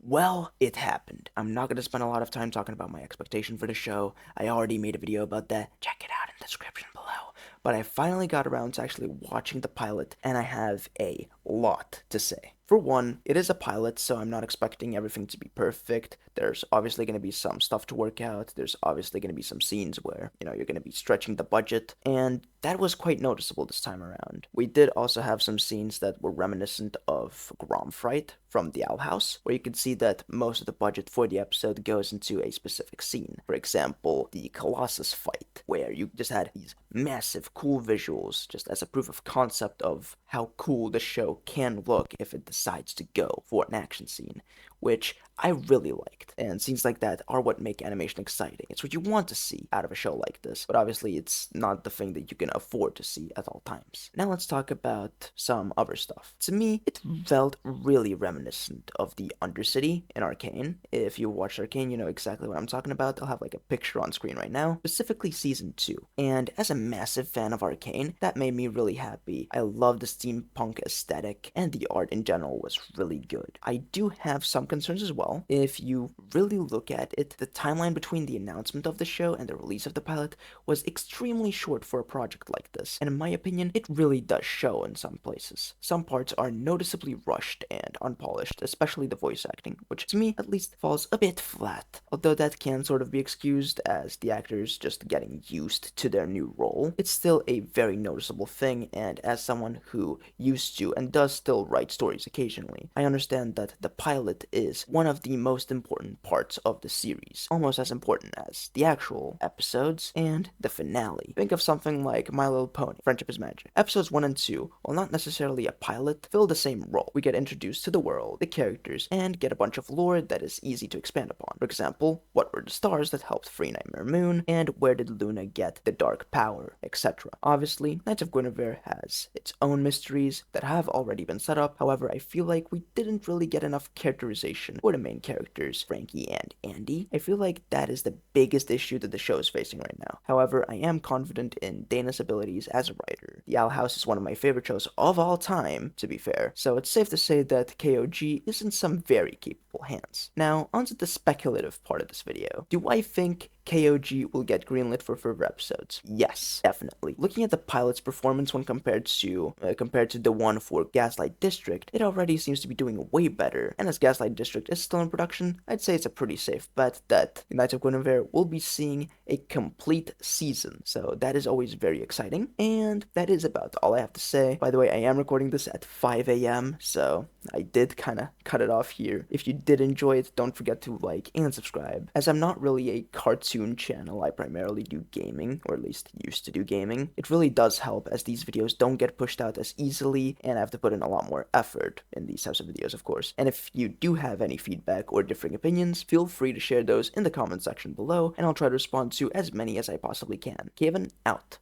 Well, it happened. I'm not going to spend a lot of time talking about my expectation for the show. I already made a video about that. Check it out in the description below. But I finally got around to actually watching the pilot, and I have a lot to say. For one, it is a pilot, so I'm not expecting everything to be perfect. There's obviously going to be some stuff to work out. There's obviously going to be some scenes where, you're going to be stretching the budget, and that was quite noticeable this time around. We did also have some scenes that were reminiscent of Grom Fright from the Owl House, where you can see that most of the budget for the episode goes into a specific scene. For example, the Colossus fight, where you just had these massive cool visuals just as a proof of concept of how cool the show can look if it decides to go for an action scene, which I really liked. And scenes like that are what make animation exciting. It's what you want to see out of a show like this, but obviously it's not the thing that you can afford to see at all times. Now let's talk about some other stuff. To me, it felt really reminiscent of the Undercity in Arcane. If you watch Arcane, you know exactly what I'm talking about. I'll have like a picture on screen right now, specifically Season 2. And as a massive fan of Arcane, that made me really happy. I love the steampunk aesthetic, and the art in general was really good. I do have some concerns as well. If you really look at it, the timeline between the announcement of the show and the release of the pilot was extremely short for a project like this, and in my opinion, it really does show in some places. Some parts are noticeably rushed and unpolished, especially the voice acting, which to me at least falls a bit flat, although that can sort of be excused as the actors just getting used to their new role. It's still a very noticeable thing, and as someone who used to and does still write stories occasionally, I understand that the pilot is one of the most important parts of the series, almost as important as the actual episodes and the finale. Think of something like My Little Pony, Friendship is Magic. Episodes 1 and 2, while not necessarily a pilot, fill the same role. We get introduced to the world, the characters, and get a bunch of lore that is easy to expand upon. For example, what were the stars that helped free Nightmare Moon, and where did Luna get the dark power, etc. Obviously, Knights of Guinevere has its own mysteries that have already been set up. However, I feel like we didn't really get enough characterization for the main characters, Frankie and Andy. I feel like that is the biggest issue that the show is facing right now. However, I am confident in Dana's abilities as a writer. The Owl House is one of my favorite shows of all time, to be fair, so it's safe to say that KOG is in some very capable hands. Now, onto the speculative part of this video. Do I think KOG will get greenlit for further episodes? Yes, definitely. Looking at the pilot's performance when compared to the one for Gaslight District, it already seems to be doing way better. And as Gaslight District is still in production, I'd say it's a pretty safe bet that Knights of Guinevere will be seeing a complete season. So that is always very exciting. And that is about all I have to say. By the way, I am recording this at 5 a.m., so I did kind of cut it off here. If you did enjoy it, don't forget to like and subscribe. As I'm not really a cartoon channel, I primarily do gaming, or at least used to do gaming. It really does help as these videos don't get pushed out as easily, and I have to put in a lot more effort in these types of videos, of course. And if you do have any feedback or differing opinions, feel free to share those in the comment section below, and I'll try to respond to as many as I possibly can. Kevin, out.